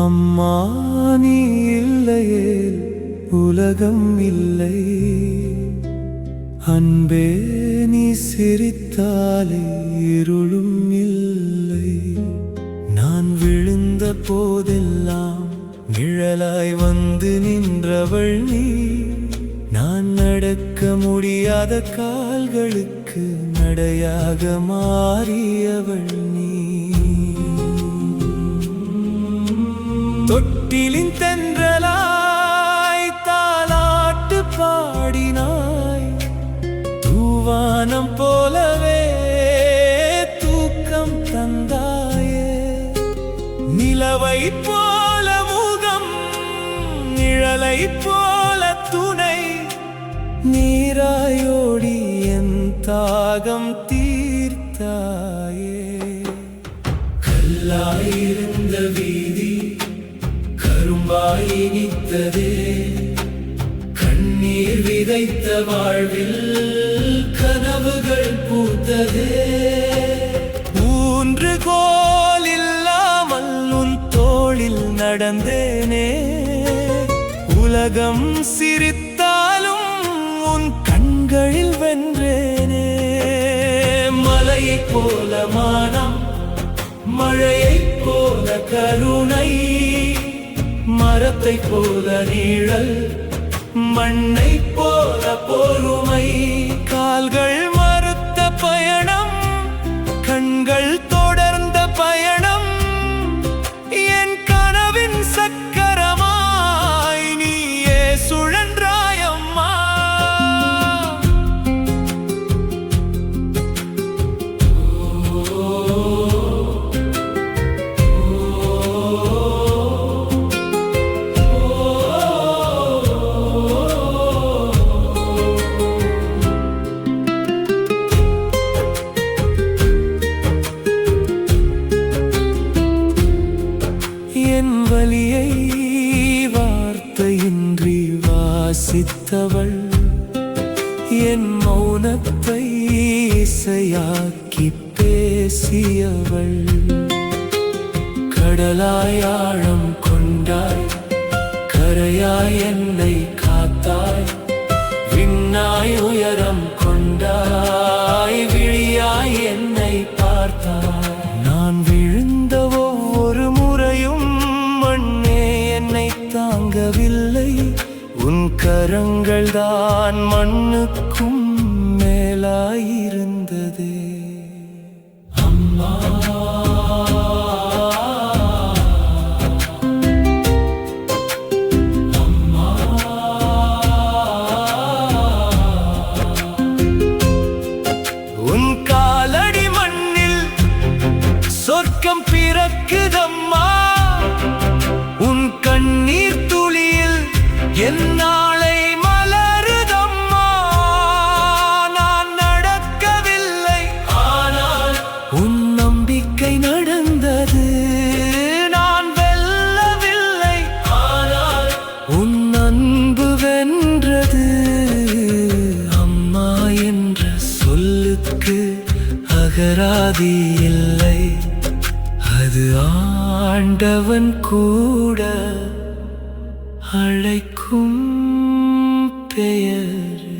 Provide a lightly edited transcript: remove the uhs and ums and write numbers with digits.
அம்மா நீ இல்லையே உலகம் இல்லை, அன்பே நீ சிரித்தாலே இருளும் இல்லை. நான் விழுந்த போதெல்லாம் நிழலாய் வந்து நின்றவள் நீ, நான் நடக்க முடியாத கால்களுக்கு நடையாக மாறியவள் நீ. தொட்டிலின் தென்றலாய் தாலாட்டு பாடினாய், தூவானம் போலவே தூக்கம் தந்தாயே. நிலவை போல முகம், நிழலை போல துணை, நீராயோடி என் தாகம் தீர்த்தாயே. கல்லாயிருந்த வீதி கரும்பாய் இனித்ததே, கண்ணீர் விதைத்த வாழ்வில் கனவுகள் பூத்ததே. ஊன்றுகோல் இல்லாமல் உன் தோளில் நடந்தேனே, உலகம் சிரித்தாலும் உன் கண்களில் வென்றேனே. மலையைப் போல மானம், மழையைப் போல கருணை, மரத்தைப் போல நீழல், மண்ணைப் போல பொறுமை. கால்கள் மறுத்த பயணம், கண்கள் தொடர்ந்த பயணம், என் கனவின் சக்கரமாய் நீயே சுழன்றாயம்மா. என் வலியை வார்த்தையின்றி வாசித்தவள், என் மௌனத்தை இசையாக்கி பேசியவள். கடலாய் ஆழம் கொண்டாய், கரையாய் என்னை காத்தாய், விண்ணாய் உயரம் கொண்டாய், விழியாய் என்னை பார்த்தாய். நான் விழுந்த ஒவ்வொரு முறையும் மண்ணே என்னை தாங்கவில்லை, உன் கரங்கள் தான் மண்ணுக்கும் மேலாயிருந்ததே. அம்மா அம்மா, உன் காலடி மண்ணில் சொர்க்கம் பிறக்குதம்மா, உன் கண்ணீர் துளியில் என் நாளை மலருதம்மா. நான் நடக்கவில்லை, ஆனால் உன் நம்பிக்கை நடந்தது. நான் வெல்லவில்லை, ஆனால் உன் அன்பு வென்றது. அம்மா என்ற சொல்லுக்கு அகராதி இல்லை, அது ஆண்டவன் கூட அழைக்கும் பெயர்.